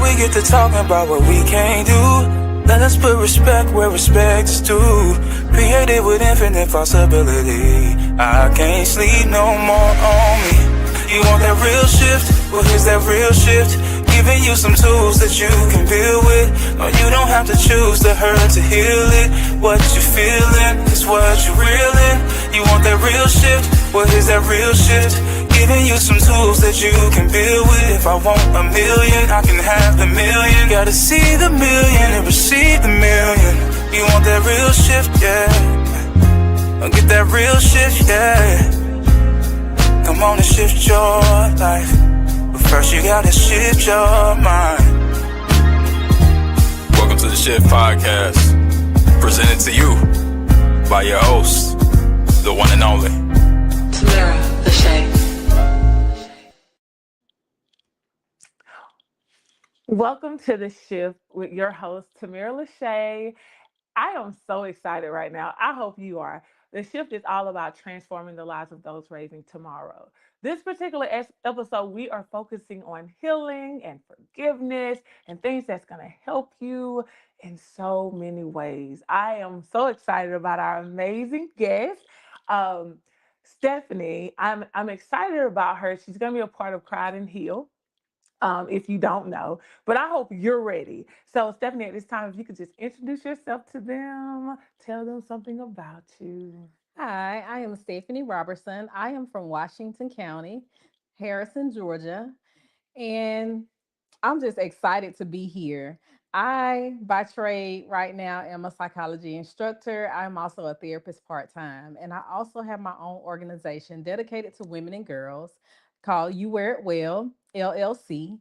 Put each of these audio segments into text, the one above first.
we get to talking about what we can't do. Let us put respect where respect is due. Created with infinite possibility. I can't sleep no more on me. You want that real shift? Well, here's that real shift. Giving you some tools that you can build with. No, you don't have to choose the hurt to heal it. What you feeling is what you reeling. You want that real shift? Well, here's that real shift. Giving you some tools that you can build with. If I want a million, I can have the million. Gotta see the million and receive the million. You want that real shift, yeah. I'll get that real shift, yeah. Come on and shift your life. But first you gotta shift your mind. Welcome to the Shift Podcast, presented to you by your host, the one and only Timera LaChae. Welcome to the Shift with your host, Timera LaChae. I am so excited right now. I hope you are. The Shift is all about transforming the lives of those raising tomorrow. This particular episode, we are focusing on healing and forgiveness and things that's going to help you in so many ways. I am so excited about our amazing guest, Stephanie. I'm excited about her. She's going to be a part of Cried and Heal. If you don't know, but I hope you're ready. So, Stephanie, at this time, if you could just introduce yourself to them, tell them something about you. Hi, I am Stephanie Roberson. I am from Washington County, Harrison, Georgia, and I'm just excited to be here. I, by trade, right now am a psychology instructor. I'm also a therapist part time, and I also have my own organization dedicated to women and girls called You Wear It Well, LLC.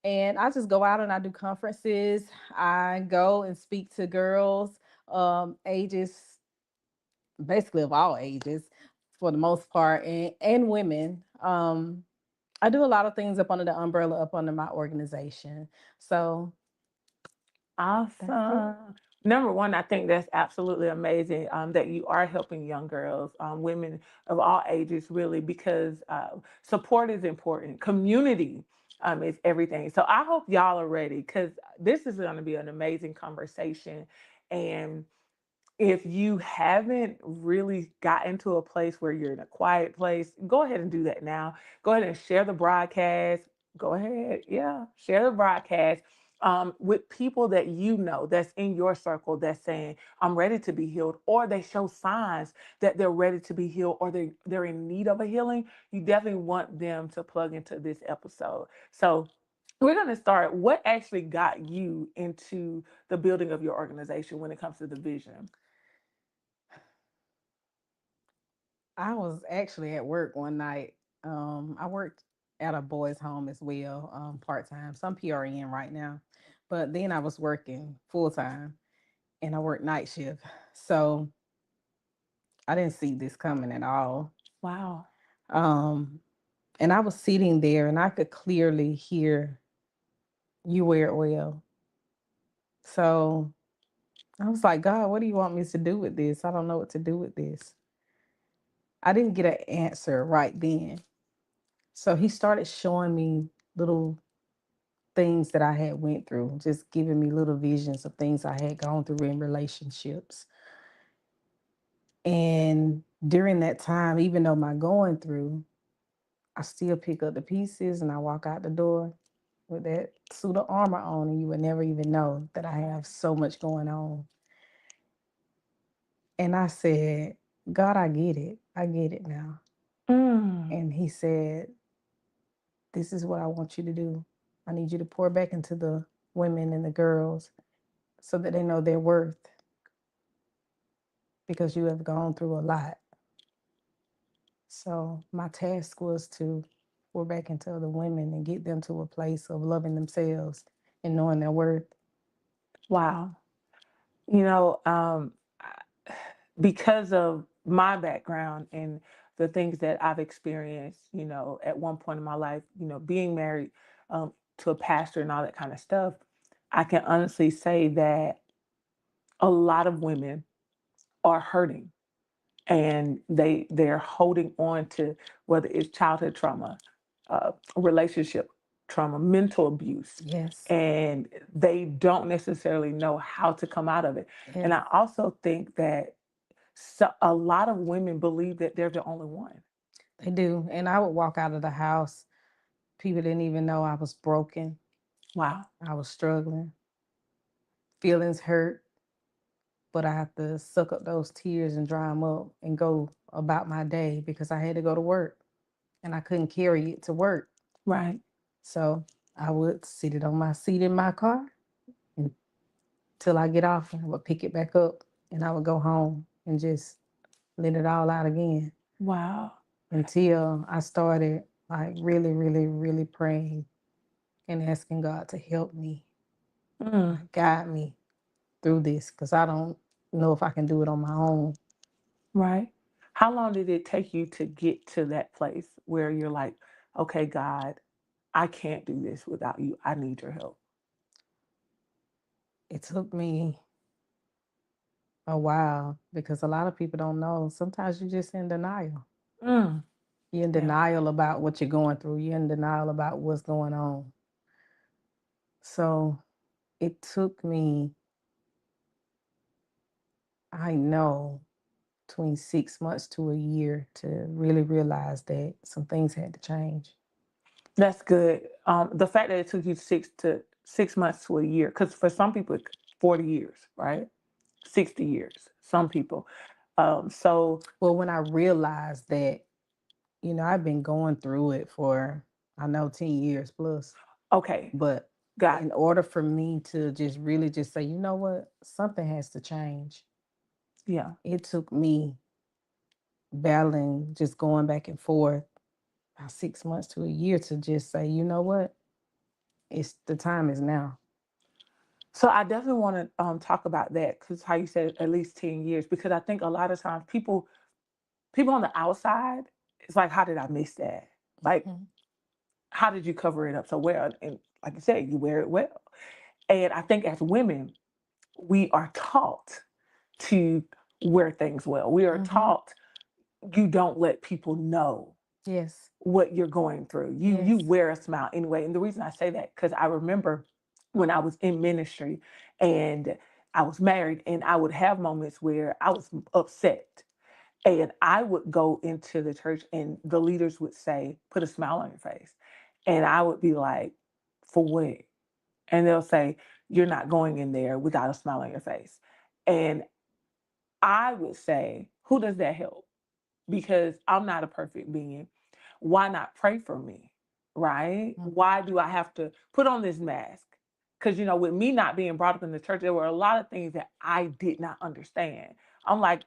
And I just go out and I do conferences. I go and speak to girls, ages basically of all ages for the most part, and women. I do a lot of things up under the umbrella, up under my organization. So Awesome. Number one, I think that's absolutely amazing that you are helping young girls, women of all ages, really, because support is important. Community is everything. So I hope y'all are ready because this is going to be an amazing conversation. And if you haven't really gotten to a place where you're in a quiet place, go ahead and do that now. Go ahead and share the broadcast. Go ahead. Yeah. Share the broadcast with people that you know that's in your circle that's saying, I'm ready to be healed, or they show signs that they're ready to be healed, or they're in need of a healing. You definitely want them to plug into this episode. So we're going to start. What actually got you into the building of your organization when it comes to the vision? I was actually at work one night. I worked at a boys' home as well, part time. So I'm PRN right now, but then I was working full time and I worked night shift. So I didn't see this coming at all. Wow. Um, and I was sitting there and I could clearly hear You Wear It Well. So I was like, God, what do you want me to do with this? I don't know what to do with this. I didn't get an answer right then. So he started showing me little things that I had went through, just giving me little visions of things I had gone through in relationships. And during that time, even though my going through, I still pick up the pieces and I walk out the door with that suit of armor on, and you would never even know that I have so much going on. And I said, God, I get it. I get it now. Mm. And he said, this is what I want you to do. I need you to pour back into the women and the girls so that they know their worth, because you have gone through a lot. So my task was to pour back into the women and get them to a place of loving themselves and knowing their worth. Wow. You know, because of my background and the things that I've experienced, at one point in my life, being married to a pastor and all that kind of stuff, I can honestly say that a lot of women are hurting and they're holding on to whether it's childhood trauma, relationship trauma, mental abuse, Yes. and they don't necessarily know how to come out of it. And Yes. I also think that a lot of women believe that they're the only one. They do. And I would walk out of the house. People didn't even know I was broken. Wow. I was struggling. Feelings hurt, but I have to suck up those tears and dry them up and go about my day because I had to go to work and I couldn't carry it to work. Right. So I would sit it on my seat in my car until I get off and I would pick it back up and I would go home and just let it all out again Wow. until I started like really, really, really praying and asking God to help me, Mm, like, guide me through this because I don't know if I can do it on my own. right. How long did it take you to get to that place where you're like, okay, God, I can't do this without you. I need your help. It took me a while because a lot of people don't know. Sometimes you're just in denial. Mm, You're in yeah. denial about what you're going through. You're in denial about what's going on. So it took me, I know, between 6 months to a year to really realize that some things had to change. That's good. The fact that it took you 6 months to a year, because for some people, 40 years, right? 60 years, some people. So, Well, when I realized that, I've been going through it for, I know, 10 years plus. okay, But got in order for me to just really just say, you know what, something has to change, yeah. it took me battling, just going back and forth about 6 months to a year to just say, you know what, it's the time is now. So I definitely want to talk about that because how you said at least 10 years, because I think a lot of times people on the outside, it's like, how did I miss that? Like, Mhm. how did you cover it up so well? And like you said, you wear it well. And I think as women, we are taught to wear things well. We are Mhm. taught you don't let people know Yes. what you're going through. You Yes. wear a smile anyway. And the reason I say that because I remember when I was in ministry and I was married and I would have moments where I was upset. And I would go into the church and the leaders would say, put a smile on your face. And I would be like, for what? And they'll say, you're not going in there without a smile on your face. And I would say, who does that help? Because I'm not a perfect being. Why not pray for me? Right? Mhm. Why do I have to put on this mask? Because, with me not being brought up in the church, there were a lot of things that I did not understand. I'm like,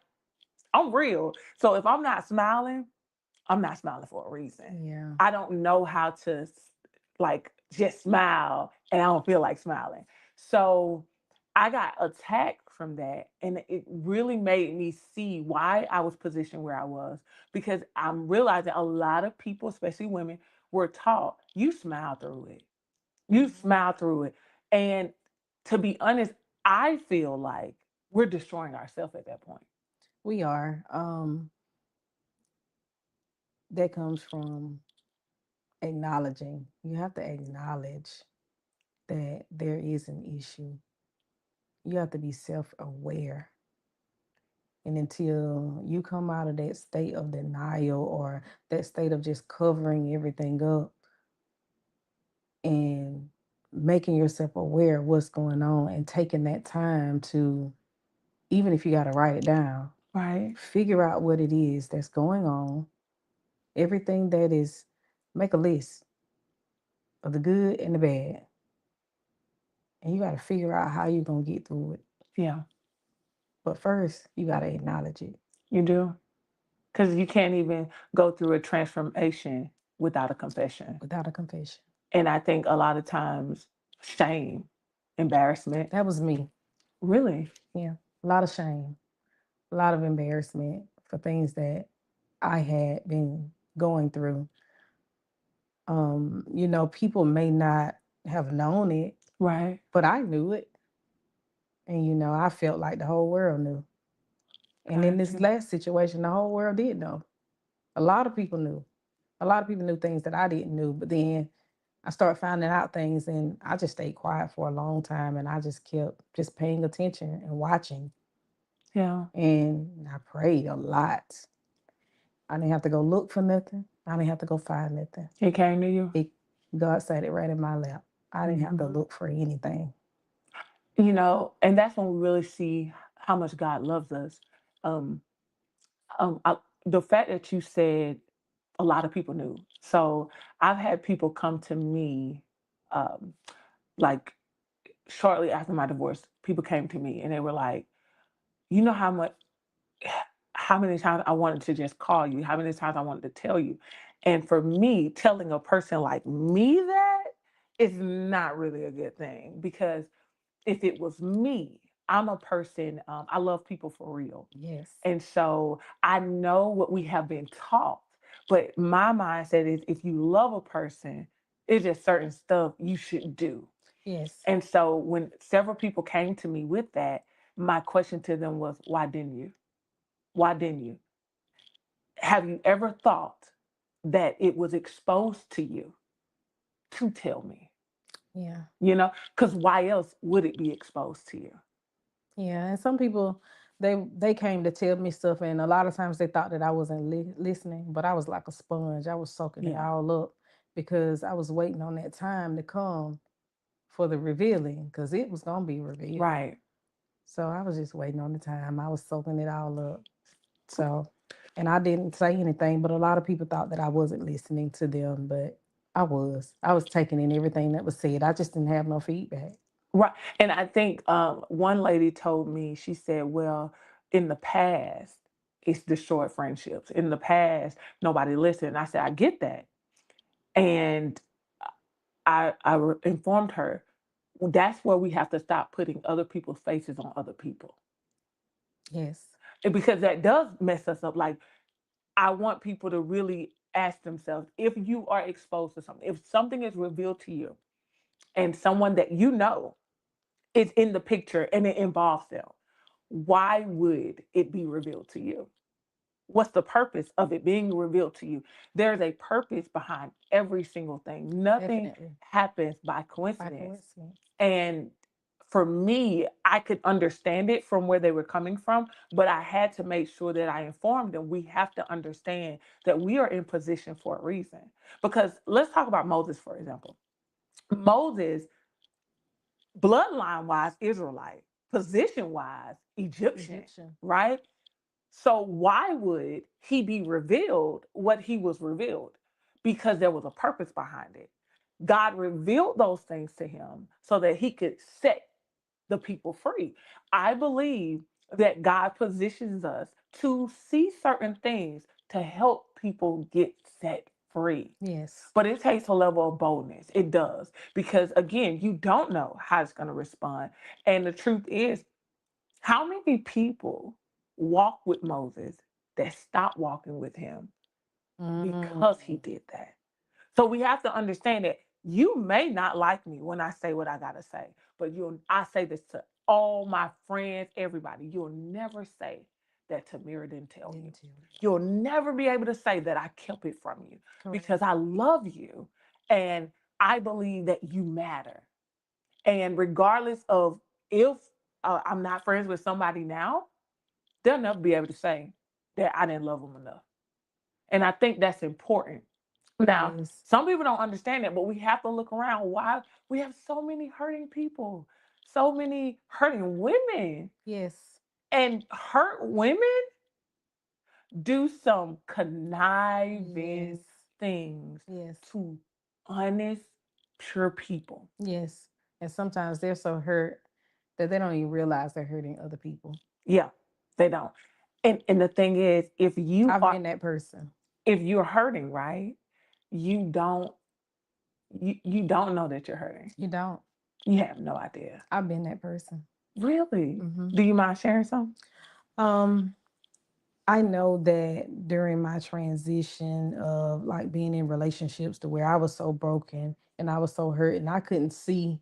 I'm real. So if I'm not smiling for a reason. Yeah. I don't know how to like just smile and I don't feel like smiling. So I got attacked from that and it really made me see why I was positioned where I was because I'm realizing a lot of people, especially women, were taught you smile through it. You Mhm. smile through it. And to be honest, I feel like we're destroying ourselves at that point. We are. That comes from acknowledging. You have to acknowledge that there is an issue. You have to be self aware. And until you come out of that state of denial or that state of just covering everything up and making yourself aware of what's going on and taking that time to, even if you got to write it down, Right? figure out what it is that's going on, everything that is, make a list of the good and the bad. And you got to figure out how you're going to get through it. Yeah, But first, you got to acknowledge it you do. Because you can't even go through a transformation without a confession. without a confession. And I think a lot of times, shame, embarrassment, That was me. really, Yeah. A lot of shame, a lot of embarrassment for things that I had been going through. People may not have known it, right? but I knew it. And, I felt like the whole world knew. And in this Gotcha. last situation, the whole world did know. A lot of people knew. A lot of people knew things that I didn't know. But then I started finding out things, and I just stayed quiet for a long time, and I just kept just paying attention and watching, Yeah. and I prayed a lot. I didn't have to go look for nothing. I didn't have to go find nothing. It came to you. It God sat it right in my lap. I didn't have to Mhm. look for anything. And that's when we really see how much God loves us. Um, I, the fact that you said a lot of people knew. So I've had people come to me, um, like shortly after my divorce. People came to me and they were like, "You know how many times I wanted to just call you, how many times I wanted to tell you." And for me, telling a person like me that is not really a good thing because if it was me, I'm a person, I love people for real. Yes. And so I know what we have been taught, but my mindset is if you love a person, it's just certain stuff you should do. Yes. And so when several people came to me with that, my question to them was, why didn't you? Why didn't you? Have you ever thought that it was exposed to you to tell me? Yeah. Because why else would it be exposed to you? Yeah. And some people, they came to tell me stuff, and a lot of times they thought that I wasn't listening, but I was like a sponge. I was soaking it Yeah, all up because I was waiting on that time to come for the revealing, because it was gonna be revealed. right. So I was just waiting on the time. I was soaking it all up. So, and I didn't say anything, but a lot of people thought that I wasn't listening to them, but I was. I was taking in everything that was said. I just didn't have no feedback. Right. And I think one lady told me, she said, well, in the past, it's destroyed friendships. In the past, nobody listened. I said, I get that. And informed her, "Well, that's where we have to stop putting other people's faces on other people. Yes. And because that does mess us up. Like, I want people to really ask themselves if you are exposed to something, if something is revealed to you and someone that you know is in the picture and it involves them, why would it be revealed to you? What's the purpose of it being revealed to you? There's a purpose behind every single thing. Nothing Definitely. happens by By coincidence. coincidence. And for me, I could understand it from where they were coming from, but I had to make sure that I informed them. We have to understand that we are in position for a reason. Because let's talk about Moses, for example. Moses, bloodline wise, Israelite, position wise, Egyptian, Egyptian. right? So why would he be revealed what he was revealed? Because there was a purpose behind it. God revealed those things to him so that he could set the people free. I believe that God positions us to see certain things to help people get set free. Yes. But it takes a level of boldness. It does. Because again, you don't know how it's going to respond. And the truth is, how many people walk with Moses that stopped walking with him because he Mm. did that? So we have to understand that you may not like me when I say what I gotta say, but I say this to all my friends, everybody. You'll never say that Tamira didn't tell you. Didn't you? You'll never be able to say that I kept it from you Correct. because I love you and I believe that you matter. And regardless of if I'm not friends with somebody now, they'll never be able to say that I didn't love them enough. And I think that's important. It Now, is. some people don't understand that, but we have to look around. Why we have so many hurting people, so many hurting women, Yes. and hurt women do some Yes. conniving things Yes. to honest, pure people. Yes. And sometimes they're so hurt that they don't even realize they're hurting other people. Yeah, they don't. And the thing is, I've been that person. if you're hurting, right, you don't you don't know that you're hurting. You don't. You have no idea. I've been that person. Really? Hmm. Do you mind sharing some? Um, I know that during my transition of like being in relationships to where I was so broken and I was so hurt and I couldn't see,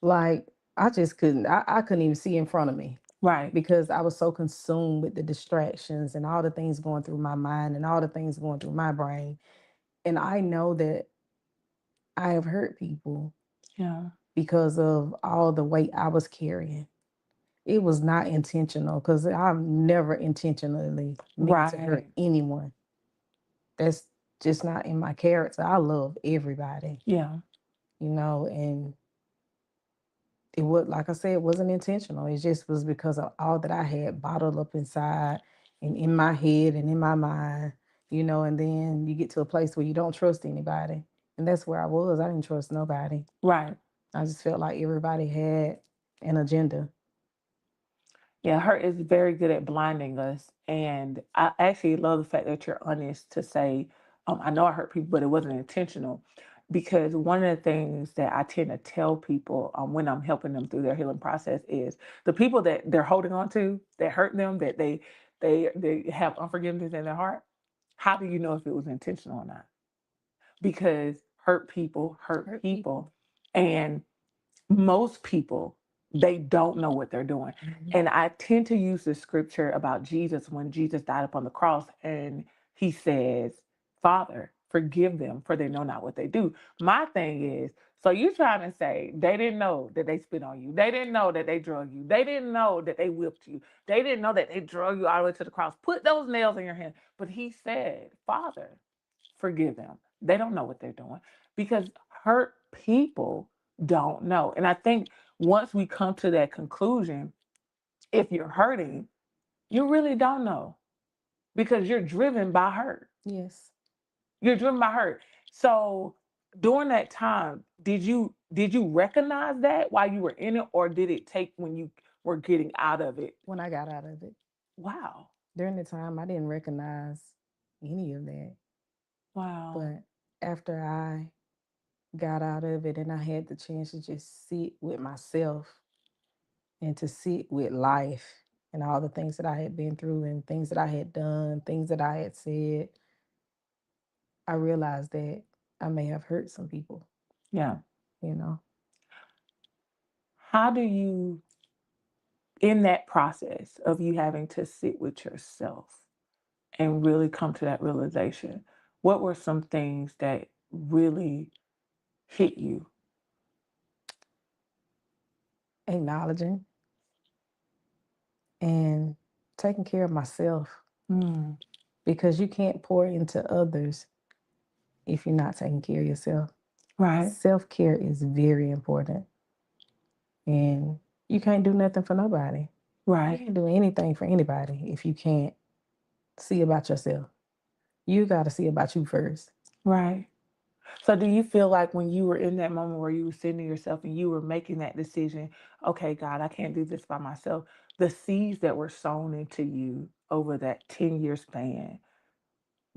like I just couldn't, I couldn't even see in front of me Right. because I was so consumed with the distractions and all the things going through my mind and all the things going through my brain. And I know that I have hurt people Yeah. because of all the weight I was carrying. It was not intentional because I'm never intentionally meant to hurt Right. anyone. That's just not in my character. I love everybody, Yeah. and it was, like I said, it wasn't intentional. It just was because of all that I had bottled up inside and in my head and in my mind, and then you get to a place where you don't trust anybody. And that's where I was. I didn't trust nobody. Right. I just felt like everybody had an agenda. Yeah, hurt is very good at blinding us. And I actually love the fact that you're honest to say, I know I hurt people, but it wasn't intentional. Because one of the things that I tend to tell people when I'm helping them through their healing process is the people that they're holding on to, that hurt them, that they have unforgiveness in their heart. How do you know if it was intentional or not? Because hurt Hurt people. people. And most people, they don't know what they're doing. Mhm. And I tend to use the scripture about Jesus when Jesus died upon the cross and he says, Father, forgive them for they know not what they do. My thing is, so you trying to say they didn't know that they spit on you. They didn't know that they drug you. They didn't know that they whipped you. They didn't know that they drug you all the way to the cross. Put those nails in your hand. But he said, Father, forgive them. They don't know what they're doing because hurt people don't know. And I think once we come to that conclusion, if you're hurting, you really don't know because you're driven by hurt. Yes. You're driven by hurt. So during that time, did you recognize that while you were in it, or did it take when you were getting out of it? When I got out of it, Wow. during the time, I didn't recognize any of that. Wow. But after I got out of it and I had the chance to just sit with myself and to sit with life and all the things that I had been through and things that I had done, things that I had said, I realized that I may have hurt some people, Yeah. you know. How do you, in that process of you having to sit with yourself and really come to that realization, what were some things that really hit you? Acknowledging and taking care of myself Mm, because you can't pour into others if you're not taking care of yourself. right, Self care is very important, and you can't do nothing for nobody. You right, can't do anything for anybody if you can't see about yourself. You got to see about you first. right. So do you feel like when you were in that moment where you were sitting to yourself and you were making that decision, okay, God, I can't do this by myself, the seeds that were sown into you over that 10-year span,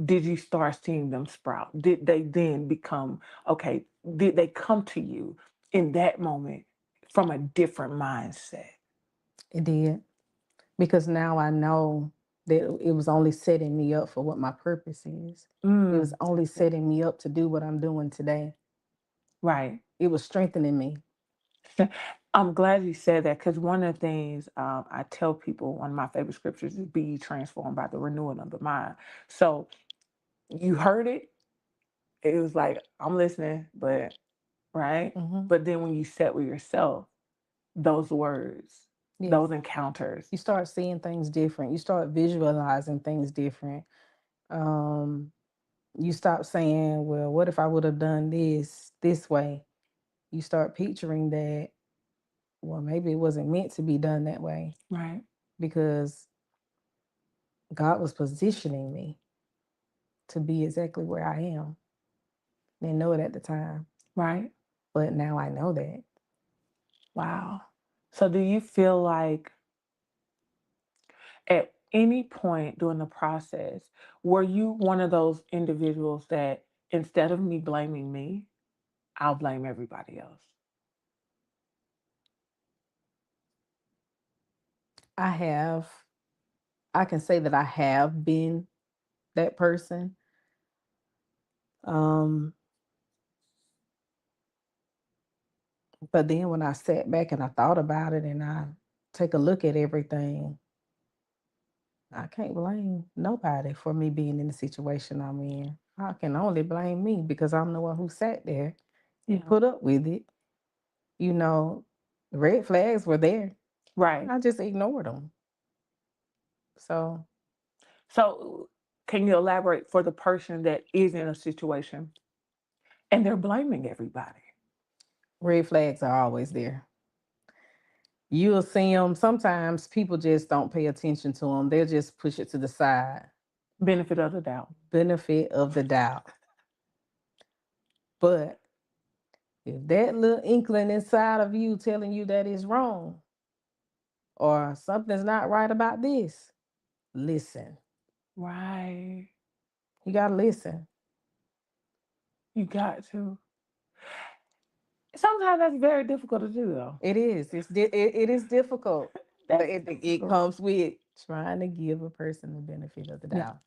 did you start seeing them sprout? Did they then become, okay, did they come to you in that moment from a different mindset? It did because now I know that it was only setting me up for what my purpose is. It was Mm, only setting me up to do what I'm doing today. right. It was strengthening me. I'm glad you said that because one of the things I tell people, one of my favorite scriptures is be ye transformed by the renewing of the mind. So you heard it, it was like, I'm listening, but right. Hmm. But then when you sat with yourself, those words, Yes. those encounters, You start seeing things different. You start visualizing things different. Um, you stop saying, well, what if I would have done this way? You start picturing that, well, maybe it wasn't meant to be done that way right, because God was positioning me to be exactly where I am. Didn't know it at the time, right. but now I know that. Wow. So do you feel like at any point during the process, were you one of those individuals that instead of me blaming me, I'll blame everybody else? I have, I can say that I have been that person. Um, but then when I sat back and I thought about it and I take a look at everything, I can't blame nobody for me being in the situation I'm in. I can only blame me because I'm the one who sat there Yeah. put up with it. You know, the red flags were there. Right. I just ignored them. So So, can you elaborate for the person that is in a situation and they're blaming everybody? red flags are always there. You'll see them. Sometimes people just don't pay attention to them. They'll just push it to the side. Benefit of the doubt. Benefit of the doubt. But if that little inkling inside of you telling you that it's wrong or something's not right about this, listen. Right. You got to listen. You got to. Sometimes that's very difficult to do, though. It is. It is difficult. But That's it difficult. comes with trying to give a person the benefit of the Yeah. doubt.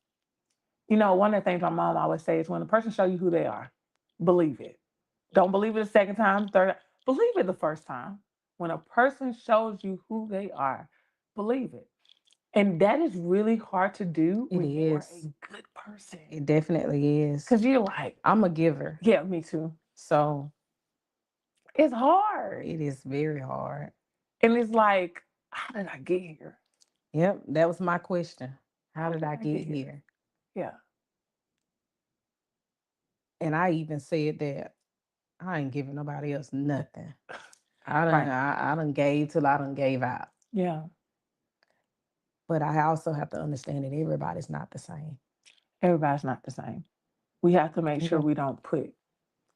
You know, one of the things my mom always says, when a person show you who they are, believe it. Don't believe it the second time, third. Believe it the first time. When a person shows you who they are, believe it. And that is really hard to do It when you are is. a good person. It definitely is. Because you're like, I'm a giver. yeah, me too. So It's hard. it is very hard. And it's like, how did I get here? Yep. That was my question. How did I did I get get here? Yeah. And I even said that I ain't giving nobody else nothing. I done, Right. I done gave till I done gave out. Yeah. But I also have to understand that everybody's not the same. Everybody's not the same. We have to make sure Okay. we don't put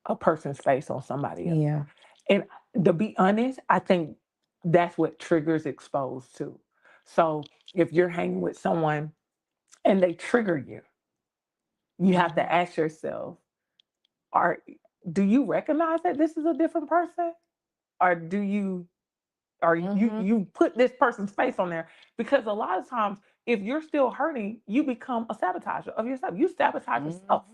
a person's face on somebody else. Yeah. And to be honest, I think that's what triggers exposed too. So if you're hanging with someone and they trigger you, you have to ask yourself, are do you recognize that this is a different person? Or do you or you put this person's face on there? Because a lot of times if you're still hurting, you become a sabotager of yourself. You sabotage yourself.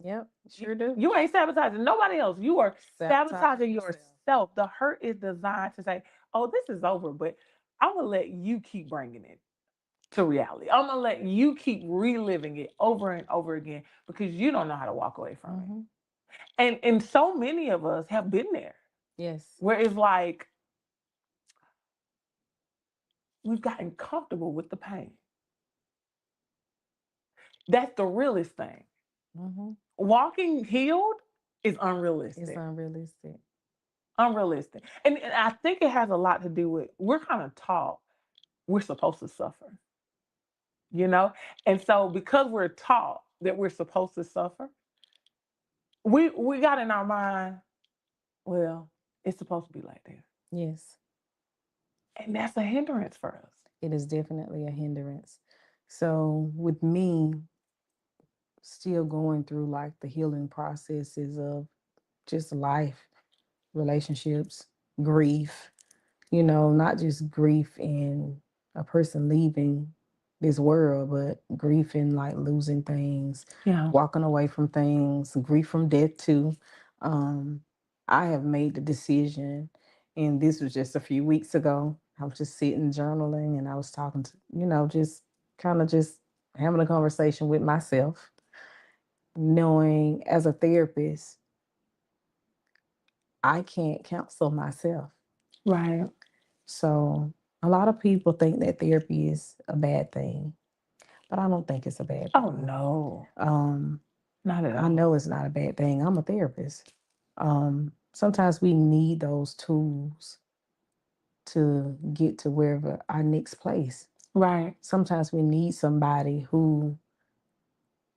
Yep. Sure do. You ain't sabotaging nobody else. You are sabotaging yourself. yourself. The hurt is designed to say, oh, this is over, but I'm going to let you keep bringing it to reality. I'm going to let you keep reliving it over and over again because you don't know how to walk away from it. And so many of us have been there Yes. where it's like we've gotten comfortable with the pain. That's the realest thing. Walking healed is unrealistic. It's unrealistic. Unrealistic. And I think it has a lot to do with we're kind of taught we're supposed to suffer, you know? And so because we're taught that we're supposed to suffer, we got in our mind, well, it's supposed to be like this. Yes. And that's a hindrance for us. It is definitely a hindrance. So with me still going through like the healing processes of just life, relationships, grief, not just grief in a person leaving this world, but grief in like losing things, Yeah. walking away from things, grief from death too. I have made the decision, and this was just a few weeks ago. I was just sitting journaling and I was talking to, just kind of just having a conversation with myself, knowing as a therapist, I can't counsel myself. Right. So a lot of people think that therapy is a bad thing, but I don't think it's a bad thing. Oh no. Um, Not at all. I know it's not a bad thing. I'm a therapist. Sometimes we need those tools to get to wherever our next place. Right. Sometimes we need somebody who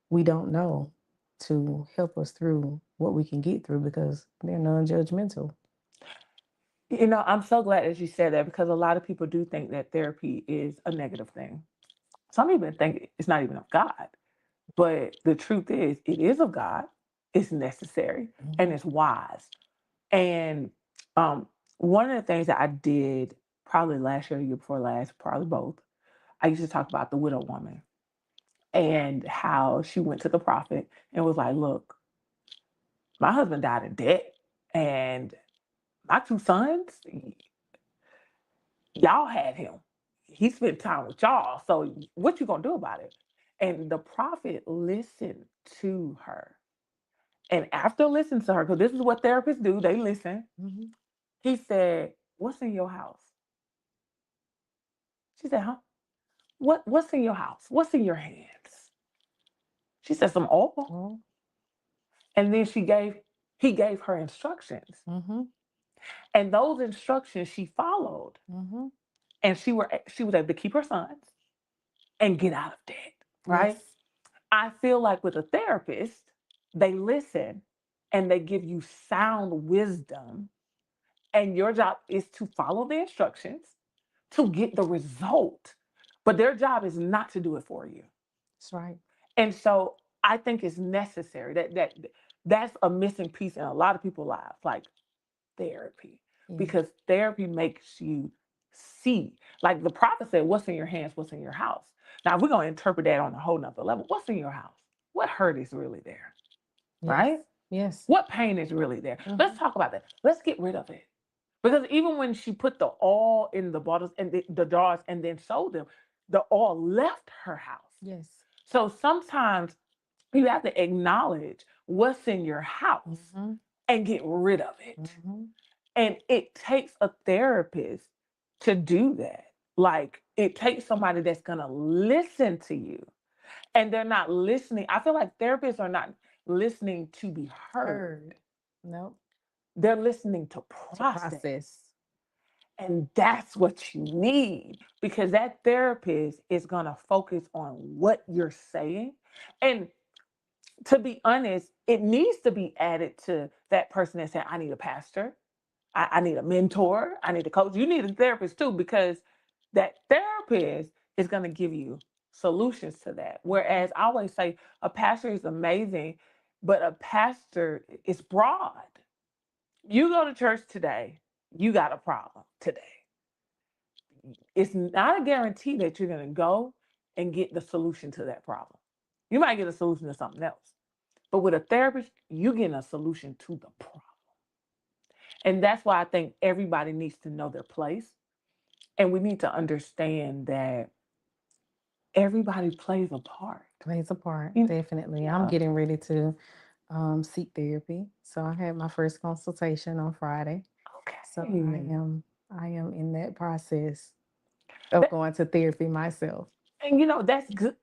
we don't know to help us through what we can get through because they're non-judgmental. You know, I'm so glad that you said that because a lot of people do think that therapy is a negative thing. Some people think it's not even of God. But the truth is, it is of God, it's necessary, and it's wise. And one of the things that I did probably last year, the year before last, probably both, I used to talk about the widow woman and how she went to the prophet and was like, look, my husband died in debt, and my two sons, y'all had him. He spent time with y'all. So what you gonna do about it? And the prophet listened to her And after listening to her, because this is what therapists do, they listen. Mhm. He said, "What's in your house?" She said, "Huh? What's in your house? What's in your hands?" She said, "Some oil." Well, And then he gave her instructions. mhm. And those instructions she followed. Mhm. And she was able to keep her sons and get out of debt. Right? Yes. I feel like with a therapist, they listen and they give you sound wisdom. And your job is to follow the instructions to get the result. But their job is not to do it for you. That's right. And so I think it's necessary that's a missing piece in a lot of people's lives, like therapy, Yes. because therapy makes you see. Like the prophet said, "What's in your hands? What's in your house?" Now we're gonna interpret that on a whole nother level. What's in your house? What hurt is really there, Yes. right? Yes. What pain is really there? Let's Mhm. talk about that. Let's get rid of it. Because even when she put the oil in the bottles and the jars and then sold them, the oil left her house. Yes. So sometimes you have to acknowledge what's in your house Mhm. and get rid of it. Mhm. And it takes a therapist to do that. Like it takes somebody that's going to listen to you. And they're not listening. I feel like therapists are not listening to be heard. Heard. Nope. They're listening to To process. process. And that's what you need because that therapist is going to focus on what you're saying. And to be honest, it needs to be added to that person that said, "I need a pastor. I need a mentor. I need a coach." You need a therapist too, because that therapist is going to give you solutions to that. Whereas I always say a pastor is amazing, but a pastor is broad. You go to church today, you got a problem today. It's not a guarantee that you're going to go and get the solution to that problem. You might get a solution to something else. But with a therapist, you're getting a solution to the problem. And that's why I think everybody needs to know their place. And we need to understand that everybody plays a part. Plays a part. You- Definitely. I'm Yeah. getting ready to seek therapy. So I had my first consultation on Friday. So Okay. I am in that process of That- going to therapy myself. and that's good.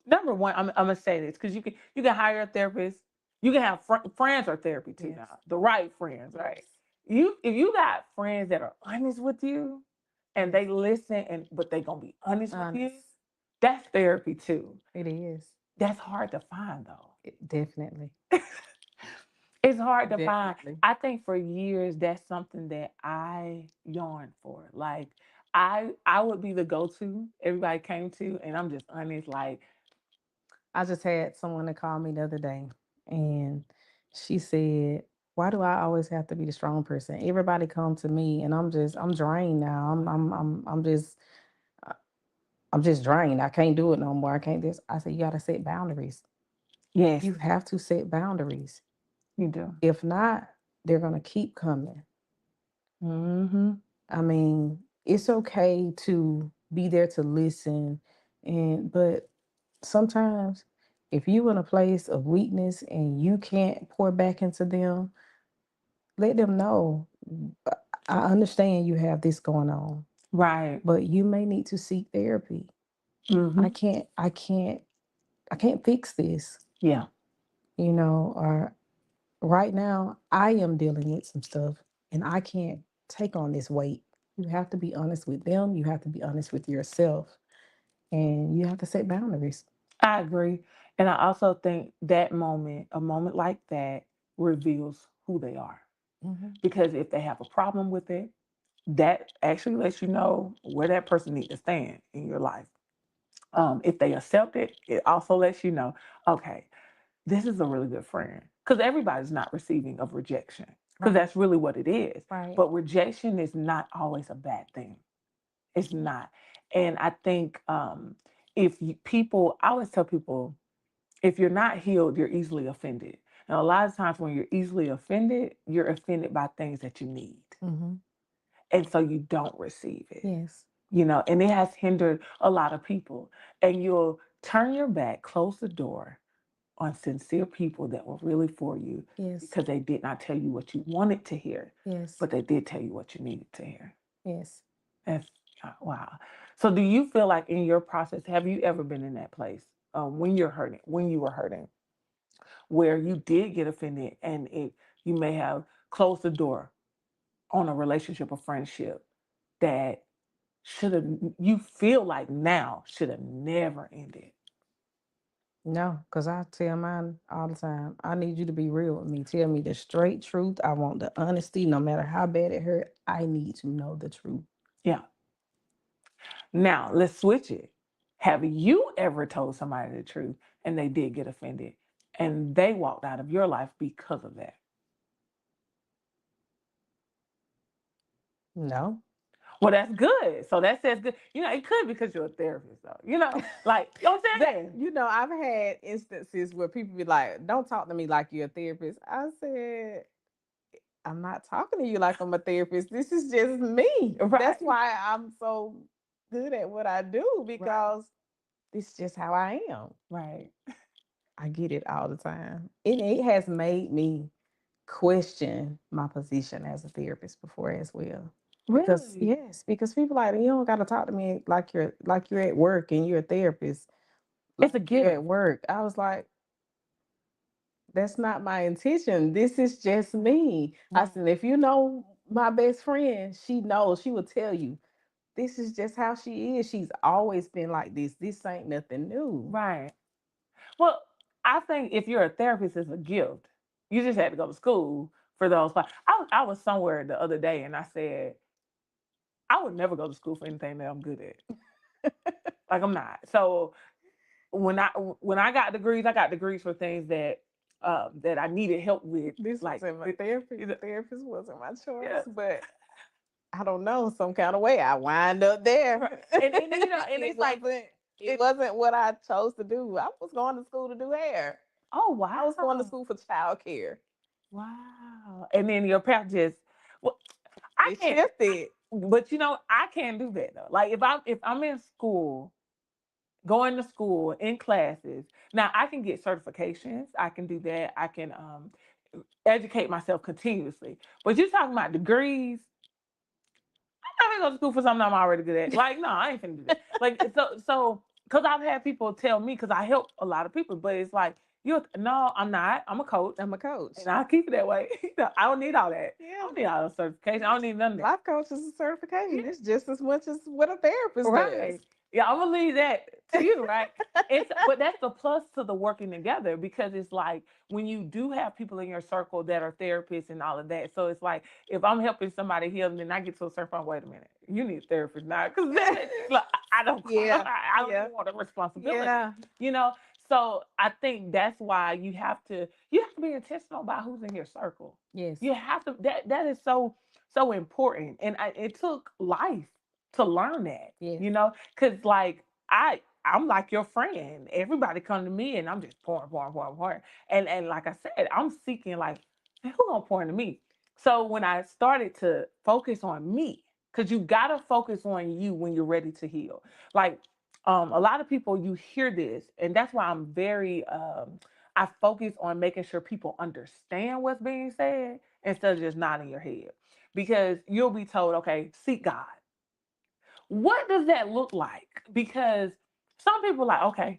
Number one, I'm gonna say this because you can hire a therapist. You can have friends or therapy too Yes. now. The right friends, right? Yes. If you got friends that are honest with you and Yes. they listen but they gonna be honest with you, Honest. that's therapy too. It is. That's hard to find though. Definitely. It's hard to find. Definitely. I think for years that's something that I yearned for. Like I would be the go-to everybody came to, and I'm just honest. Like, I just had someone to call me the other day and she said, "Why do I always have to be the strong person? Everybody come to me and I'm drained now. I'm just drained. I can't do it no more. I can't this." I said, "You gotta set boundaries. yes, You have to set boundaries. you do. If not, they're gonna keep coming." Mm-hmm. I mean, it's okay to be there to listen but sometimes if you in a place of weakness and you can't pour back into them, let them know, "I understand you have this going on, Right. but you may need to seek therapy. Mm-hmm. I can't fix this, Yeah. or right now I am dealing with some stuff and I can't take on this weight." You have to be honest with them, you have to be honest with yourself, and you have to set boundaries. I agree. And I also think that a moment like that reveals who they are. Mhm. Because if they have a problem with it, that actually lets you know where that person needs to stand in your life. If they accept it, it also lets you know, okay, this is a really good friend. Because everybody's not receiving of rejection. Because Right. that's really what it is. Right. But rejection is not always a bad thing. It's not. And I think if people, I always tell people, if you're not healed, you're easily offended. And a lot of times when you're easily offended, you're offended by things that you need. Mhm. And so you don't receive it. Yes. And it has hindered a lot of people. And you'll turn your back, close the door on sincere people that were really for you Yes. because they did not tell you what you wanted to hear, Yes. but they did tell you what you needed to hear. Yes. That's wow. So, do you feel like in your process, have you ever been in that place when you're hurting, when you were hurting, where you did get offended and you may have closed the door on a relationship or friendship that should have, you feel like now should have never ended? No, because I tell mine all the time. I need you to be real with me. Tell me the straight truth. I want the honesty, no matter how bad it hurt. I need to know the truth. Yeah. Now, let's switch it. Have you ever told somebody the truth and they did get offended and they walked out of your life because of that? No. Well, that's good. So that says good. You know, it could because you're a therapist, though. You know, like, you know what I'm That saying? I've had instances where people be like, "Don't talk to me like you're a therapist." I said, "I'm not talking to you like I'm a therapist. This is just me. Right, That's why I'm so good at what I do right, because this is just how I am." right. I get it all the time. It has made me question my position as a therapist before as well. Because Really? yes, because people like you don't gotta talk to me like you're at work and you're a therapist, It's a like you're gift. at work. I was like, that's not my intention. This is just me. I Right, said, if you know my best friend, she knows, she will tell you, this is just how she is. She's always been like this. This ain't nothing new. right. Well, I think if you're a therapist, it's a gift. You just had to go to school for those. I was somewhere the other day and I said, I would never go to school for anything that I'm good at. Like, I'm not. So when I got degrees for things that I needed help with, This like wasn't my therapist. Therapist wasn't my choice, yeah, but I don't know, some kind of way I wind up there. right. And you know, and it it's like wasn't it it. wasn't what I chose to do. I was going to school to do hair. Oh I was going to wow, school for childcare. wow. And then your path just well, I It can't. shifted. But you know, I can't do that though. Like if I'm in school, going to school in classes. Now I can get certifications. I can do that. I can educate myself continuously. But you're talking about degrees. I'm gonna go to school for something I'm already good at. Like, no, I ain't finna do that. Like, so, because I've had people tell me, because I help a lot of people, but it's like, no, I'm not. I'm a coach, I'm a coach. and I'll keep it that way. No, I don't need all that. I Yeah. don't need all the certification. I don't need none of that. Life coach is a certification. Yeah, It's just as much as what a therapist does. right. Yeah, I'm gonna leave that to you, right? But that's the plus to the working together because it's like when you do have people in your circle that are therapists and all of that. So it's like if I'm helping somebody heal, then I get to a certain point. Wait a minute, you need a therapist now because like, I don't, Yeah. I don't Yeah. even want the responsibility, Yeah. you know. So I think that's why you have to be intentional about who's in your circle. Yes. You have to that is so important, and it took life to learn that, Yes. because like I'm like your friend. Everybody come to me and I'm just pouring. And like I said, I'm seeking like, "Hey, who gonna pour into me?" So when I started to focus on me, because you gotta focus on you when you're ready to heal. Like a lot of people you hear this, and that's why I'm very I focus on making sure people understand what's being said instead of just nodding your head. Because you'll be told, okay, seek God. What does that look like? Because some people are like, okay,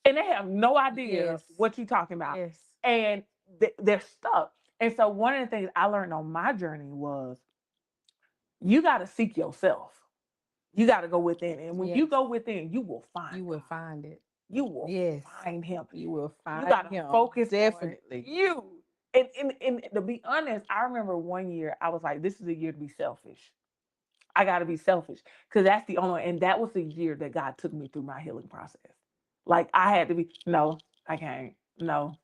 and they have no idea Yes. what you're talking about, Yes. and they're stuck. And so one of the things I learned on my journey was you got to seek yourself. You got to go within, and when you Yes. go within, you will find You God. will find it. You will Yes. find Him. You will You find got to him. focus on Definitely. you. And to be honest, I remember one year I was like, this is a year to be selfish. I got to be selfish because that's the only, and that was the year that God took me through my healing process. Like I had to be, no, I can't. No,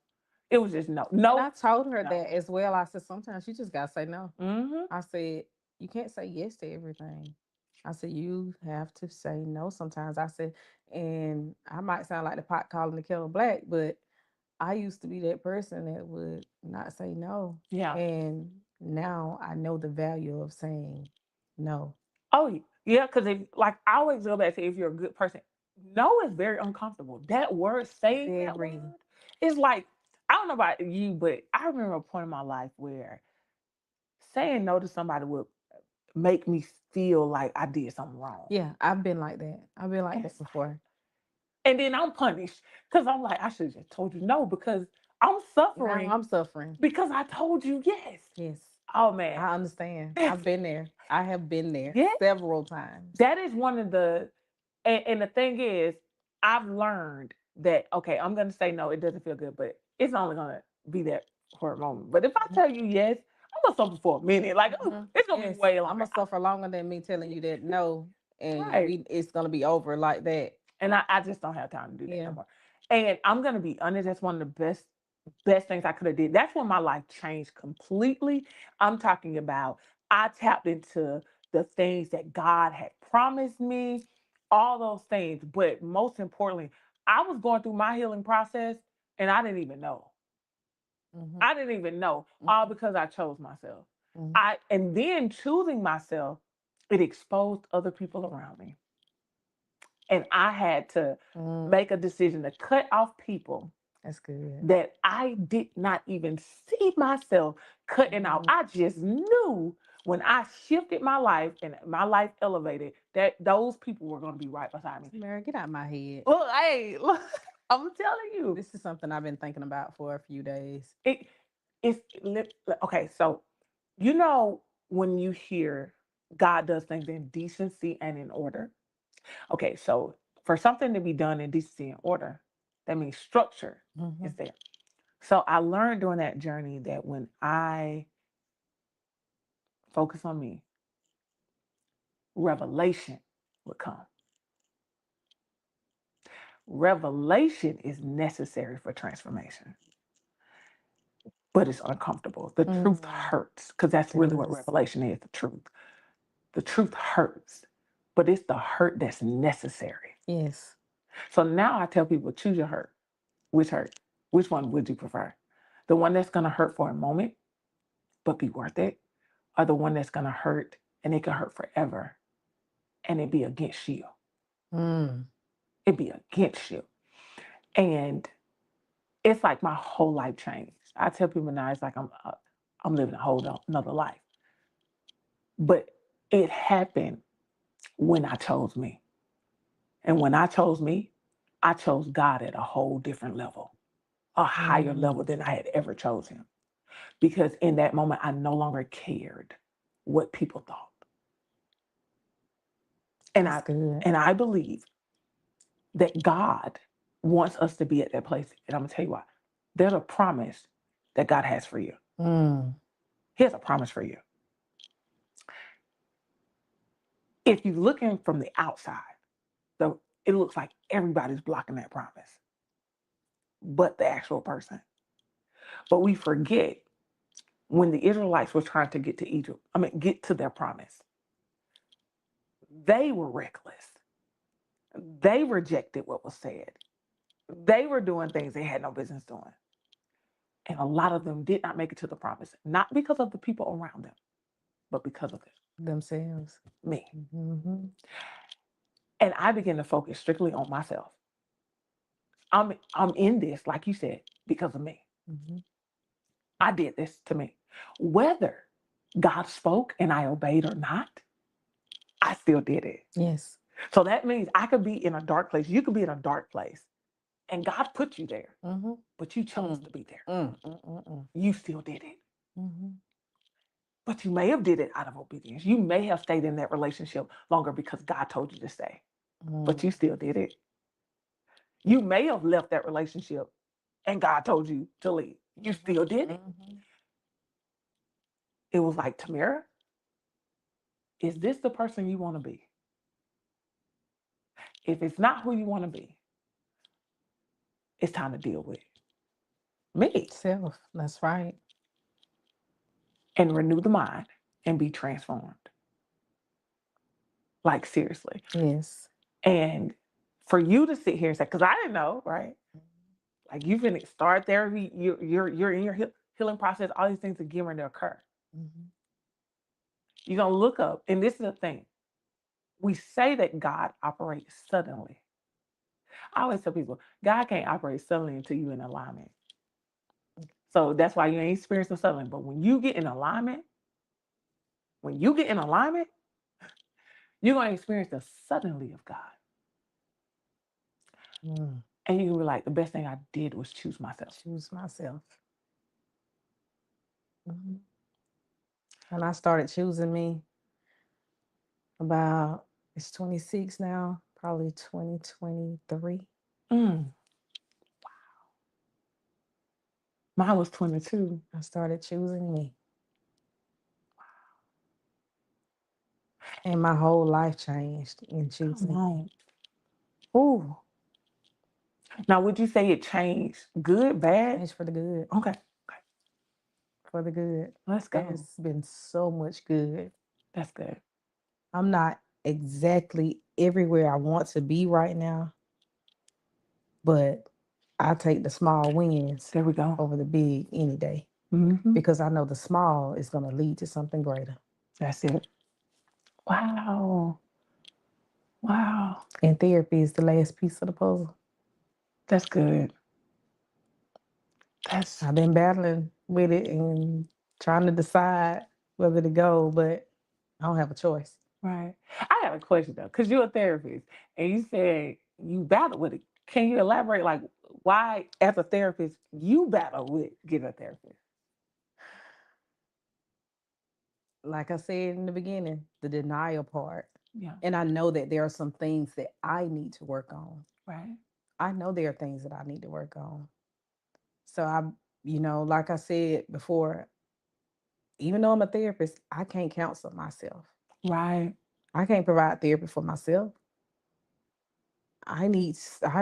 it was just no, And I no, told her no. that as well. I said, sometimes you just gotta say no. Hmm. I said, you can't say yes to everything. I said, you have to say no sometimes. I said, and I might sound like the pot calling the kettle black, but I used to be that person that would not say no. Yeah. And now I know the value of saying no. Oh, yeah. Because if, like, I always go back to if you're a good person, no is very uncomfortable. That word, saying that word, Very. It's like, I don't know about you, but I remember a point in my life where saying no to somebody would make me feel like I did something wrong. Yeah, I've been like that. I've been like And that it's like, before. and then I'm punished because I'm like, I should have just told you no because I'm Now suffering I'm suffering. because I told you yes. Yes, Oh man. I understand. I've been there. I have been there Yeah. several times. That is one of the, and the thing is, I've learned that, okay, I'm going to say no, it doesn't feel good, but it's only going to be that for a moment. But if I Mhm. tell you yes, I'm going to suffer for a minute. Like, oh, Mhm. it's going to be Yes, way I'm longer. gonna suffer longer than me telling you that no, and Right. it's gonna be over like that. And I just don't have time to do that Yeah. no more. And I'm going to be honest, that's one of the best things I could have did. That's when my life changed completely. I'm talking about I tapped into the things that God had promised me, all those things. But most importantly, I was going through my healing process and I didn't even know. Hmm. I didn't even know, all Hmm. because I chose myself. Hmm. And then choosing myself, it exposed other people around me. And I had to Mm, make a decision to cut off people that's good. that I did not even see myself cutting out. Mhm. I just knew when I shifted my life and my life elevated that those people were going to be right beside me. Tamara, get out my head. Look, hey, look, I'm telling you, This is something I've been thinking about for a few days. it it's okay. So you know when you hear God does things in decency and in order. Okay, so for something to be done in decency and order, that means structure Hmm. is there. So I learned during that journey that when I focus on me, revelation would come. Revelation is necessary for transformation, but it's uncomfortable. The truth Mm, hurts because that's it really what does. revelation is, the truth. The truth hurts, but it's the hurt that's necessary. Yes. So now I tell people choose your hurt. Which hurt? Which one would you prefer? The one that's going to hurt for a moment, but be worth it, or the one that's going to hurt and it can hurt forever and it be against you? Mm. It be against you. And it's like my whole life changed. I tell people now it's like I'm living a whole another life. But it happened when I chose me. And when I chose me, I chose God at a whole different level, a higher Mm. level than I had ever chose him. Because in that moment, I no longer cared what people thought. And That's I good. and I believe that God wants us to be at that place. And I'm gonna tell you why. There's a promise that God has for you. Mm. He has a promise for you. If you're looking from the outside, so it looks like everybody's blocking that promise, but the actual person. But we forget when the Israelites were trying to get to Egypt, get to their promise, they were reckless. They rejected what was said. They were doing things they had no business doing. And a lot of them did not make it to the promise, not because of the people around them, but because of Themselves. me. Hmm. And I began to focus strictly on myself. I'm in this, like you said, because of me. Hmm. I did this to me. Whether God spoke and I obeyed or not, I still did it. Yes. So that means I could be in a dark place. You could be in a dark place, and God put you there, Hmm. but you chose Mm. to be there. Mm. Mm. Mm. You still did it. Mm. But you may have did it out of obedience. You may have stayed in that relationship longer because God told you to stay, but Mm. you still did it. You may have left that relationship and God told you to leave. You still did it. Hmm. It was like, Tamara, is this the person you want to be? If it's not who you want to be, it's time to deal with me Self. That's right. and renew the mind and be transformed. Like, seriously. Yes. And for you to sit here and say, because I didn't know, right? Like, you've been start therapy, you're in your healing process, all these things are getting to occur. Hmm. You're going to look up, and this is the thing. We say that God operates suddenly. I always tell people, God can't operate suddenly until you in alignment. So that's why you ain't experiencing suddenly. But when you get in alignment, when you get in alignment, you're gonna experience the suddenly of God. Mm, And you can be like, the best thing I did was choose myself. choose myself. Mhm. And I started choosing me about, it's 26 now, probably 2023. Mm, mine was 22. I started choosing me. And my whole life changed in Come choosing me. on. Ooh. Now, would you say it changed good, bad? Changed for the good. Okay. For the good. Let's go. There's been so much good. That's good. I'm not exactly everywhere I want to be right now, but I take the small wins There we go. over the big any day Mm-hmm. because I know the small is going to lead to something greater. That's it. Wow. Wow. And therapy is the last piece of the puzzle. That's good. That's I've been battling with it and trying to decide whether to go, but I don't have a choice. right. I have a question though, because you're a therapist and you said you battle with it. Can you elaborate like why as a therapist you battle with getting a therapist? Like I said in the beginning, the denial part. Yeah. And I know that there are some things that I need to work on. Right. I know there are things that I need to work on. So like I said before, even though I'm a therapist, I can't counsel myself. Right. I can't provide therapy for myself. I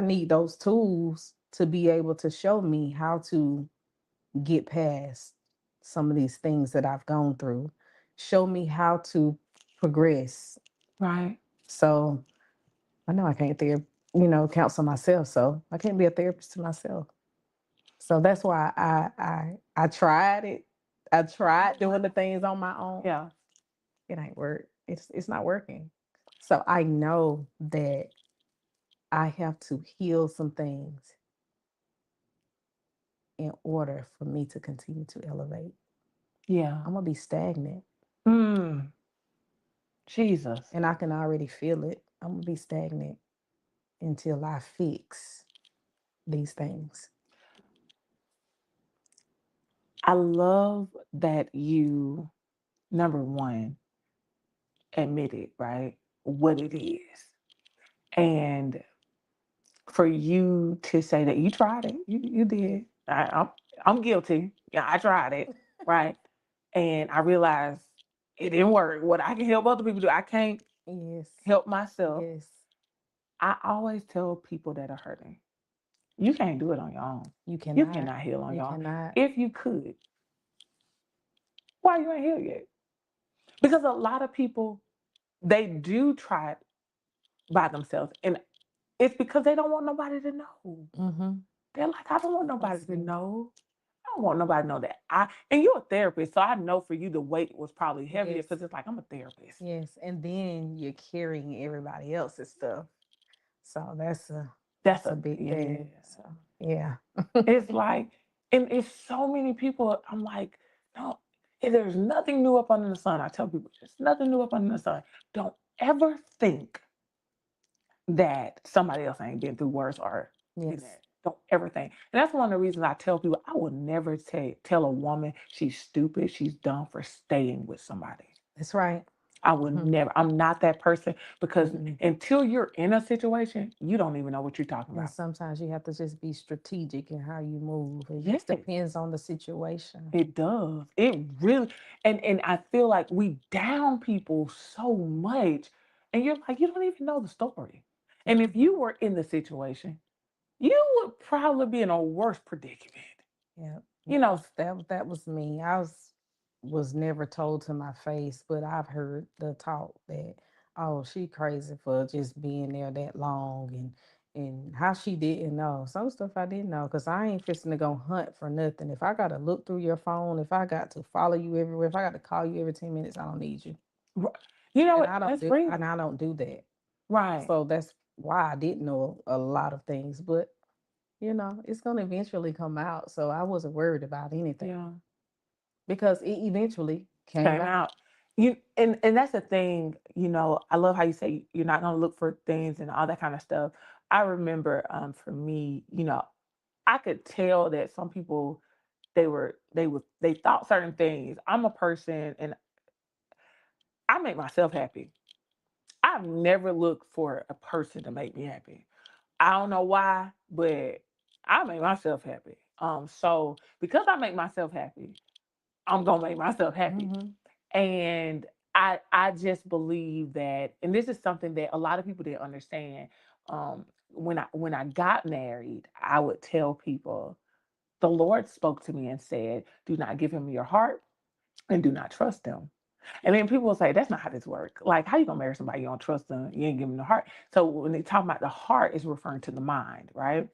need those tools to be able to show me how to get past some of these things that I've gone through. Show me how to progress. Right. So I know I can't counsel myself. So I can't be a therapist to myself. So that's why I tried it. I tried doing the things on my own. Yeah. It ain't work. It's not working. So I know that I have to heal some things in order for me to continue to elevate. Yeah. I'm gonna be stagnant. Mm. Jesus. And I can already feel it. I'm gonna be stagnant until I fix these things. I love that you, number one, admitted, right, what it is. And for you to say that you tried it, you did. I'm guilty. Yeah, I tried it, right? And I realized it didn't work. What I can help other people do, I can't Yes. help myself. Yes. I always tell people that are hurting, you can't do it on your own. You You cannot. cannot heal on You your own. cannot. If you could, why you ain't healed yet? Because a lot of people, they do try it by themselves. And it's because they don't want nobody to know. Mm-hmm. They're like, I don't want nobody That's to me. know. I don't want nobody to know that. And you're a therapist, so I know for you the weight was probably heavier Yes. because it's like I'm a therapist. Yes. And then you're carrying everybody else's stuff. So that's That's a a big yeah. thing. So yeah. It's like, and it's so many people. I'm like, no, there's nothing new up under the sun. I tell people, there's nothing new up under the sun. Don't ever think that somebody else ain't been through worse or Yes. that. Don't ever think. And that's one of the reasons I tell people I will never tell a woman she's stupid, she's dumb for staying with somebody. That's right. I would never. I'm not that person because Mm-mm. until you're in a situation, you don't even know what you're talking And about. sometimes you have to just be strategic in how you move. It Yes. just depends on the situation. It does. It really, and I feel like we down people so much, and you're like, you don't even know the story. And if you were in the situation, you would probably be in a worse predicament. Yeah. You know, That was me. I was never told to my face, but I've heard the talk that, oh, she crazy for just being there that long, and how she didn't know. Some stuff I didn't know because I ain't fixing to go hunt for nothing. If I gotta look through your phone, if I got to follow you everywhere, if I got to call you every 10 minutes, I don't need you. you know And what? I don't That's do real. and I don't do that. Right. So why I didn't know a lot of things, but it's going to eventually come out. So I wasn't worried about anything Yeah. because it eventually came Came out. out. And that's the thing, I love how you say you're not gonna look for things and all that kind of stuff. I remember for me, I could tell that some people they thought certain things. I'm a person and I make myself happy. I've never looked for a person to make me happy. I don't know why, but I make myself happy. So because I make myself happy, I'm gonna make myself happy. Hmm. And I just believe that, and this is something that a lot of people didn't understand. When I got married, I would tell people the Lord spoke to me and said, "Do not give him your heart and do not trust him." And then people will say, "That's not how this works. Like, how you gonna marry somebody you don't trust them? You ain't give them the heart." So when they talk about the heart, is referring to the mind, right?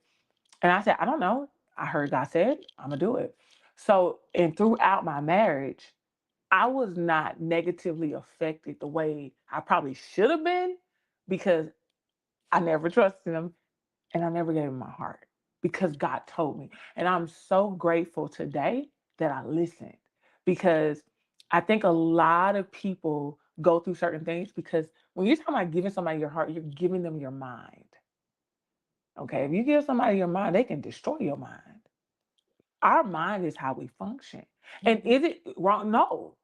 And I said, "I don't know. I heard God said I'm gonna do it." So, and throughout my marriage, I was not negatively affected the way I probably should have been because I never trusted him and I never gave him my heart because God told me. And I'm so grateful today that I listened because I think a lot of people go through certain things because when you're talking about giving somebody your heart, you're giving them your mind. Okay. If you give somebody your mind, they can destroy your mind. Our mind is how we function. And Hmm. is it wrong? No.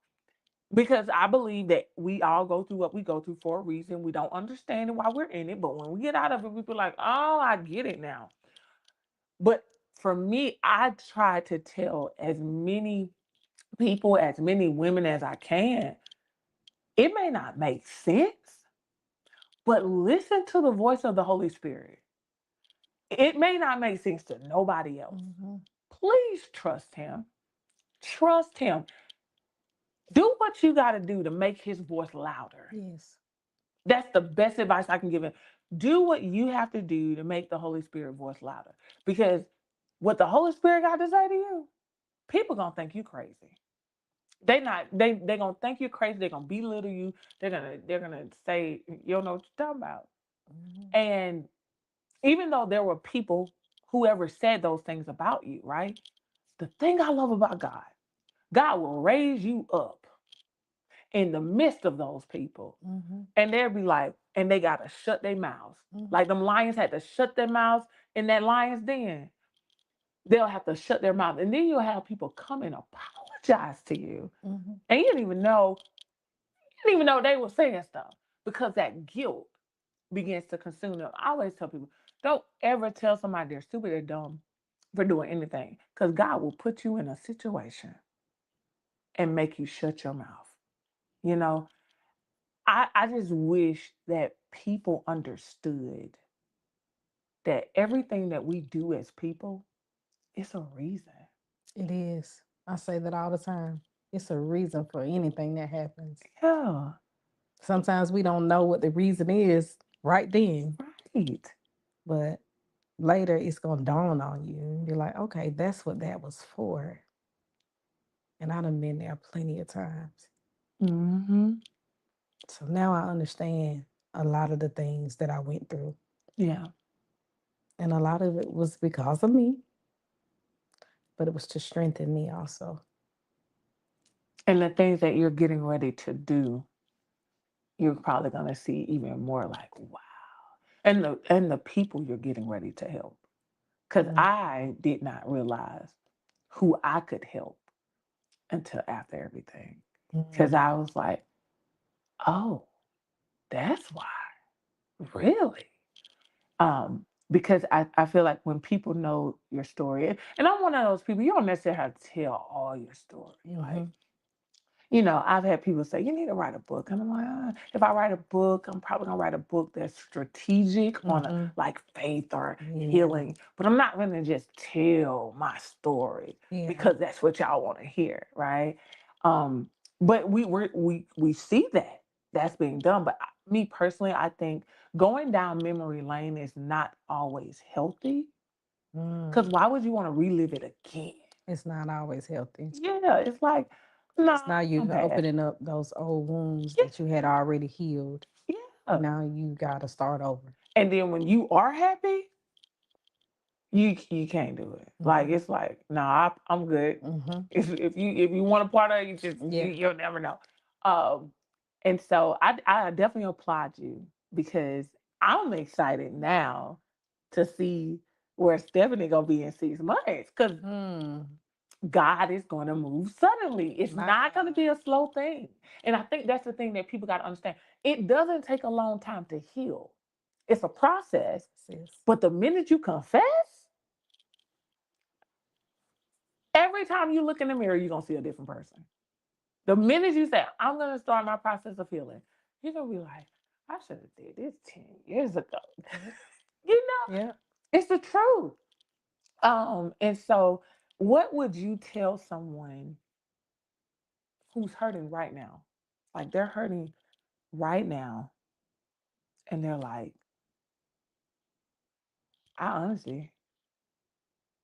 Because I believe that we all go through what we go through for a reason. We don't understand it while we're in it, but when we get out of it, we feel like, oh, I get it now. But for me, I try to tell as many people, as many women as I can. It may not make sense, but listen to the voice of the Holy Spirit. It may not make sense to nobody else. Hmm. Please trust Him. Trust Him. Do what you got to do to make His voice louder. Yes. That's the best advice I can give him. Do what you have to do to make the Holy Spirit voice louder. Because what the Holy Spirit got to say to you, people gonna think you crazy. They gonna think you crazy. They're gonna belittle you. They're gonna say you don't know what you're talking about. Hmm. And even though there were people whoever said those things about you, right? The thing I love about God, God will raise you up in the midst of those people. Hmm. And they'll be like, and they gotta shut their mouths. Like them lions had to shut their mouths in that lion's den. They'll have to shut their mouth. And then you'll have people come and apologize to you. Hmm. And you didn't even know they were saying stuff because that guilt begins to consume them. I always tell people, don't ever tell somebody they're stupid or dumb for doing anything. Because God will put you in a situation and make you shut your mouth. You know, I just wish that people understood that everything that we do as people is a reason. It is. I say that all the time. It's a reason for anything that happens. Yeah, Sometimes we don't know what the reason is right then, right. but later it's going to dawn on you and be like, okay, that's what that was for. And I done been there plenty of times. Hmm. So now I understand a lot of the things that I went through. Yeah. And a lot of it was because of me, but it was to strengthen me also. And the things that you're getting ready to do, you're probably going to see even more like, wow. And the people you're getting ready to help. Because Mm, I did not realize who I could help until after everything. Because mm, I was like, oh, that's why. Really? Because I feel like when people know your story, and I'm one of those people, you don't necessarily have to tell all your story. Like, mhm, I've had people say, you need to write a book. And I'm like, if I write a book, I'm probably gonna write a book that's strategic on mhm. like faith or Yeah, healing. But I'm not gonna just tell my story yeah. because that's what y'all want to hear, right? Um, but we see that that's being done. But me personally, I think going down memory lane is not always healthy. Because Mm. why would you want to relive it again? It's not always healthy. Yeah, it's like, Because no, now I'm you're past. opening up those old wounds Yeah, that you had already healed. yeah. Now you got to start over. And then when you are happy, you can't do it. Like it's like, nah, I'm good. Mm-hmm. If you want a part of it, you just Yeah. you'll never know. Um, and so I definitely applaud you because I'm excited now to see where Stephanie gonna be in 6 months because Mm. God is going to move suddenly. It's My not going to God. be a slow thing. And I think that's the thing that people got to understand. It doesn't take a long time to heal. It's a process. Sis. But the minute you confess, every time you look in the mirror, you're going to see a different person. The minute you say, I'm going to start my process of healing, you're going to be like, I should have did this 10 years ago. you know, Yeah. it's the truth. And so what would you tell someone who's hurting right now? Like they're hurting right now and they're like, I honestly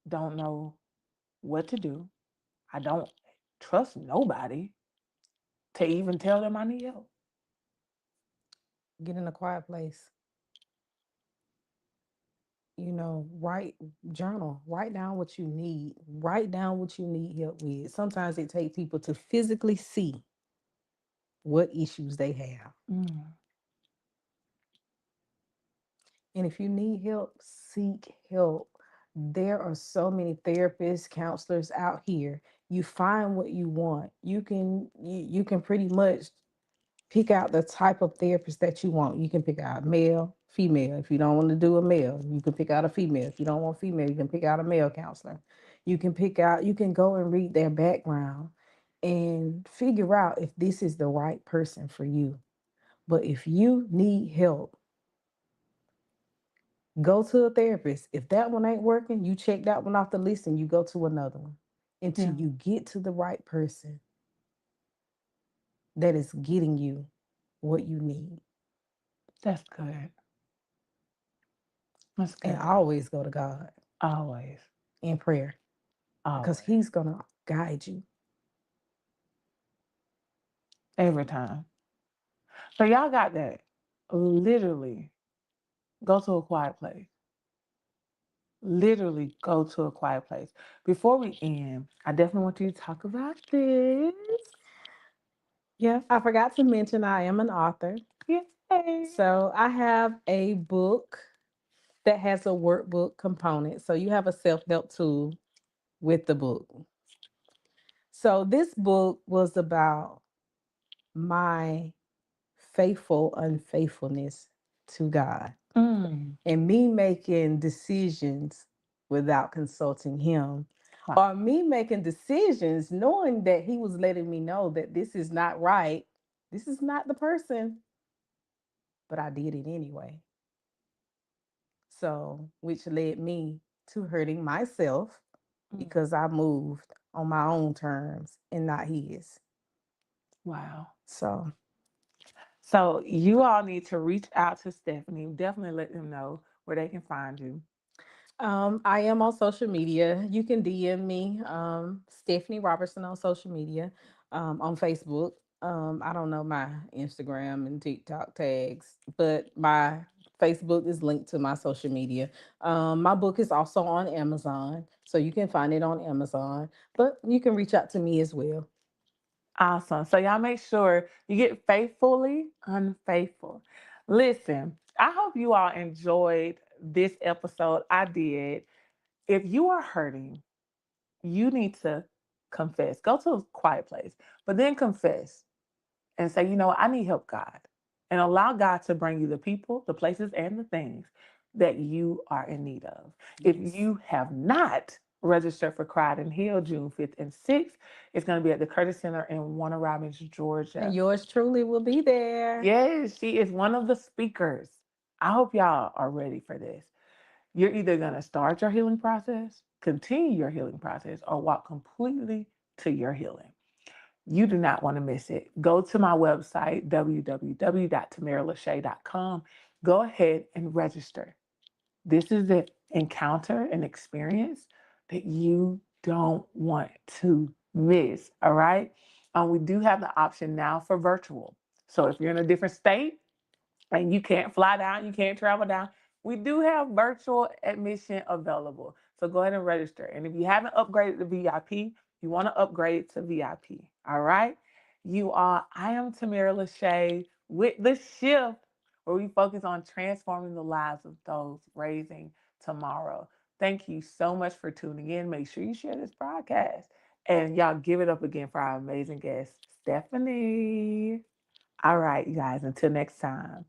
don't know what to do. I don't trust nobody to even tell them I need help. Get in a quiet place. Write, journal, write down what you need, write down what you need help with. Sometimes it takes people to physically see what issues they have. Mm, And if you need help, seek help. There are so many therapists, counselors out here. You find what you want. You can pretty much pick out the type of therapist that you want. You can pick out male, female. If you don't want to do a male, you can pick out a female. If you don't want female, you can pick out a male counselor. You can go and read their background and figure out if this is the right person for you. But if you need help, go to a therapist. If that one ain't working, you check that one off the list and you go to another one until yeah, you get to the right person that is getting you what you need. that's good. That's And good. always go to God Always. in prayer because Always. He's going to guide you. Every time. So y'all got that. Literally go to a quiet place. Literally go to a quiet place. Before we end, I definitely want you to talk about this. Yeah, I forgot to mention I am an author. Yay. So I have a book that has a workbook component. So you have a self help tool with the book. So this book was about my faithful unfaithfulness to God Mm. and me making decisions without consulting Him, Wow. or me making decisions knowing that He was letting me know that this is not right. This is not the person, but I did it anyway. So, which led me to hurting myself Mm. because I moved on my own terms and not His. Wow. So, So you all need to reach out to Stephanie. Definitely let them know where they can find you. I am on social media. You can DM me, Stephanie Roberson on social media, on Facebook. I don't know my Instagram and TikTok tags, but my Facebook is linked to my social media. My book is also on Amazon, so you can find it on Amazon, but you can reach out to me as well. Awesome. So y'all make sure you get faithfully unfaithful. Listen, I hope you all enjoyed this episode. I did. If you are hurting, you need to confess. Go to a quiet place, but then confess and say, you know, I need help, God. And allow God to bring you the people, the places, and the things that you are in need of. If Yes. you have not registered for Cried and Heal June 5th and 6th, it's going to be at the Curtis Center in Warner Robins, And Georgia. yours truly will be there. Yes, she is one of the speakers. I hope y'all are ready for this. You're either going to start your healing process, continue your healing process, or walk completely to your healing. You do not want to miss it. Go to my website, www.timeralachey.com. Go ahead and register. This is an encounter, an experience that you don't want to miss. All right. We do have the option now for virtual. So if you're in a different state and you can't fly down, you can't travel down, We do have virtual admission available. So go ahead and register. And if you haven't upgraded to VIP, you want to upgrade to VIP. All right. I am Timera LaChae with The Shift, where we focus on transforming the lives of those raising tomorrow. Thank you so much for tuning in. Make sure you share this broadcast. And y'all give it up again for our amazing guest, Stephanie. All right, you guys, until next time.